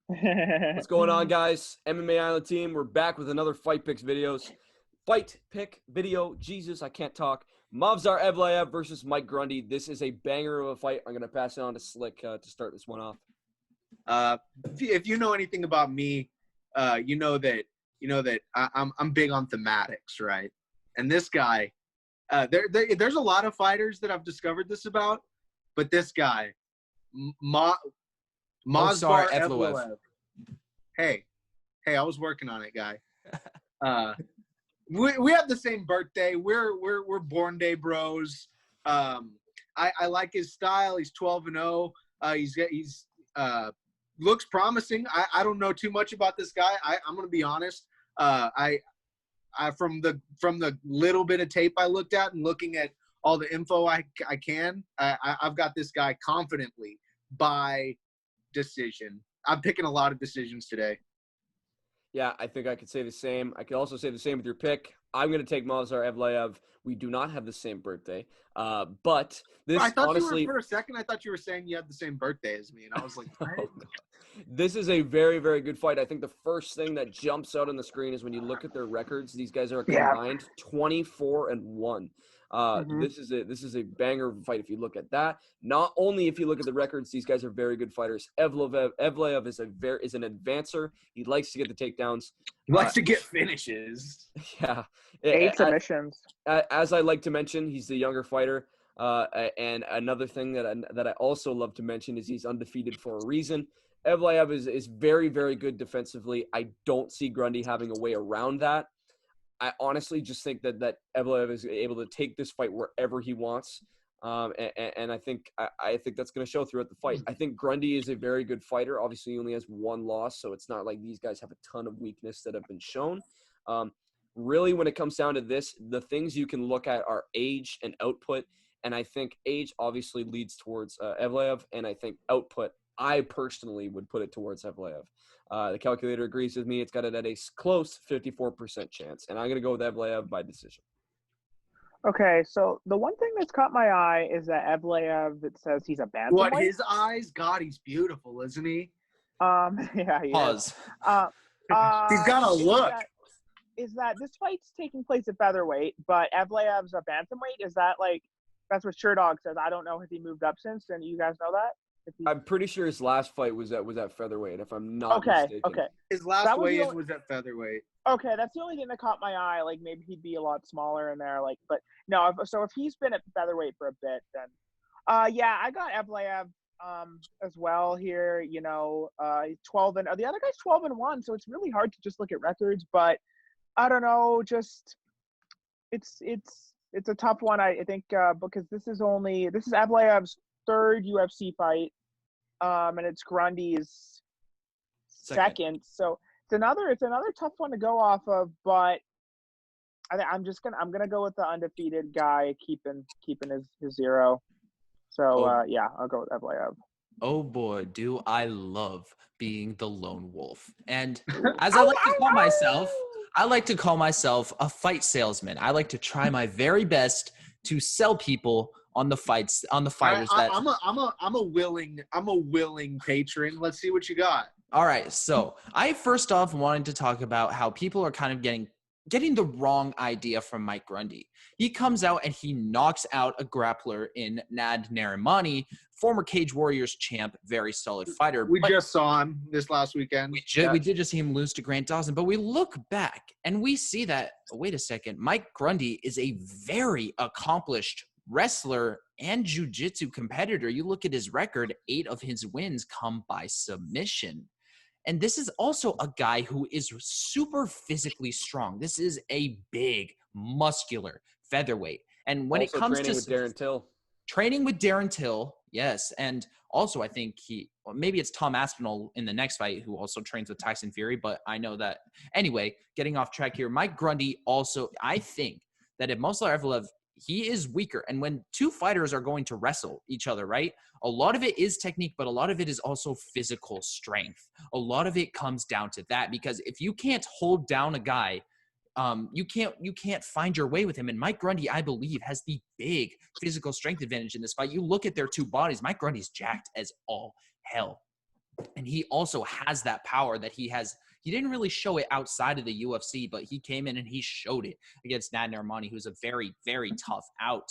What's going on, guys? MMA Island team, we're back with another Fight Picks videos. Fight pick video, Jesus, I can't talk. Movsar Evloev versus Mike Grundy. This is a banger of a fight. I'm going to pass it on to Slick to start this one off. If you know anything about me, you know that I'm big on thematics, right? And this guy, there's a lot of fighters that I've discovered this about, but this guy, Movsar Evloev. Hey, I was working on it, guy. We have the same birthday. We're born day bros. I like his style. He's 12-0. He's looks promising. I don't know too much about this guy. I'm gonna be honest. I from the little bit of tape I looked at and looking at all the info I've got this guy confidently by decision. I'm picking a lot of decisions today. Yeah, I think I could say the same. I could also say the same with your pick. I'm going to take Movsar Evloev. We do not have the same birthday, but this I thought honestly, for a second, I thought you were saying you had the same birthday as me, and I was like, this is a very, very good fight. I think the first thing that jumps out on the screen is when you look at their records. These guys are combined 24-1. This is a banger fight if you look at that. Not only if you look at the records, these guys are very good fighters. Evloev is an advancer. He likes to get the takedowns. He likes to get finishes. Yeah. 8 submissions. As I like to mention, he's the younger fighter. And another thing that I also love to mention is he's undefeated for a reason. Evloev is very, very good defensively. I don't see Grundy having a way around that. I honestly just think that Evloev is able to take this fight wherever he wants. And I think that's going to show throughout the fight. I think Grundy is a very good fighter. Obviously, he only has one loss, so it's not like these guys have a ton of weakness that have been shown. Really, when it comes down to this, the things you can look at are age and output. And I think age obviously leads towards Evloev, and I think output, I personally would put it towards Evloev. The calculator agrees with me. It's got it at a close 54% chance. And I'm going to go with Evloev by decision. Okay, so the one thing that's caught my eye is that Evloev, it saes he's a bantamweight. What, his eyes? God, he's beautiful, isn't he? Yeah, he Pause. is. He's got a look. Is that this fight's taking place at featherweight, but Evloev's a bantamweight? Is that like, that's what Sherdog says. I don't know if he moved up since, and you guys know that? I'm pretty sure his last fight was at featherweight, if I'm not mistaken. Okay. His last weigh-in was at featherweight. Okay, that's the only thing that caught my eye. Like, maybe he'd be a lot smaller in there. Like, but no. If he's been at featherweight for a bit, then, yeah, I got Evloev as well here. You know, 12 and the other guy's 12-1, so it's really hard to just look at records. But I don't know, just it's a tough one. I think because this is Evloev's third UFC fight. And it's Grundy's second. So it's another tough one to go off of, but I'm gonna go with the undefeated guy, keeping his 0. So yeah, I'll go with Evloev. Oh boy, do I love being the lone wolf. And as I like to call myself a fight salesman. I like to try my very best to sell people on the fighters. I'm a willing patron. Let's see what you got. All right. So I first off wanted to talk about how people are kind of getting the wrong idea from Mike Grundy. He comes out and he knocks out a grappler in Nad Narimani, former Cage Warriors champ, very solid fighter. We just saw him this last weekend. We did just see him lose to Grant Dawson, but we look back and we see that, wait a second, Mike Grundy is a very accomplished wrestler and jiu-jitsu competitor. You look at his record, 8 of his wins come by submission. And this is also a guy who is super physically strong. This is a big, muscular featherweight. And when also it comes training to with Darren Till. Training with Darren Till, yes. And also I think maybe it's Tom Aspinall in the next fight who also trains with Tyson Fury, but I know that. Anyway, getting off track here, Mike Grundy also, I think that if Movsar Evloev, he is weaker. And when two fighters are going to wrestle each other, right? A lot of it is technique, but a lot of it is also physical strength. A lot of it comes down to that, because if you can't hold down a guy, you can't find your way with him. And Mike Grundy, I believe, has the big physical strength advantage in this fight. You look at their two bodies. Mike Grundy's jacked as all hell. And he also has that power that he has. He didn't really show it outside of the UFC, but he came in and he showed it against Nadin Armani, who's a very, very tough out.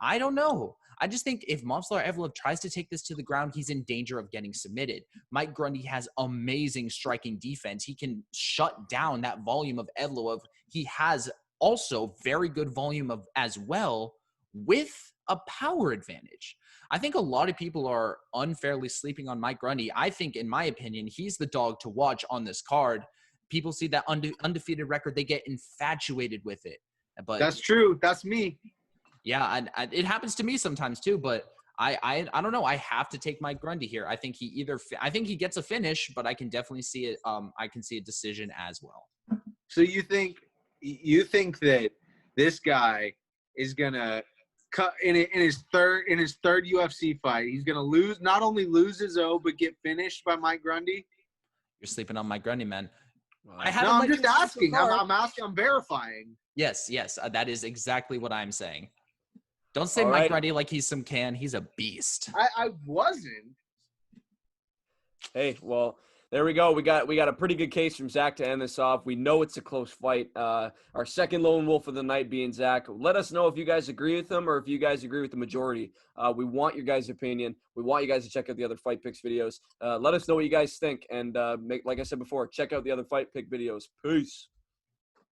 I don't know. I just think if Movsar Evloev tries to take this to the ground, he's in danger of getting submitted. Mike Grundy has amazing striking defense. He can shut down that volume of Evloev. He has also very good volume of as well with a power advantage. I think a lot of people are unfairly sleeping on Mike Grundy. I think, in my opinion, he's the dog to watch on this card. People see that undefeated record, they get infatuated with it. But That's true. That's me. yeah, it happens to me sometimes too. But I don't know. I have to take Mike Grundy here. I think he gets a finish, but I can definitely see it. I can see a decision as well. So you think that this guy is gonna cut in his third UFC fight? He's gonna not only lose his O, but get finished by Mike Grundy. You're sleeping on Mike Grundy, man. I'm just asking. I'm asking. I'm verifying. Yes, that is exactly what I'm saying. Don't say All Mike right. Grundy like he's some can. He's a beast. I wasn't. Hey, well, there we go. We got a pretty good case from Zach to end this off. We know it's a close fight. Our second lone wolf of the night being Zach. Let us know if you guys agree with him or if you guys agree with the majority. We want your guys' opinion. We want you guys to check out the other Fight Picks videos. Let us know what you guys think. And like I said before, check out the other Fight Pick videos. Peace.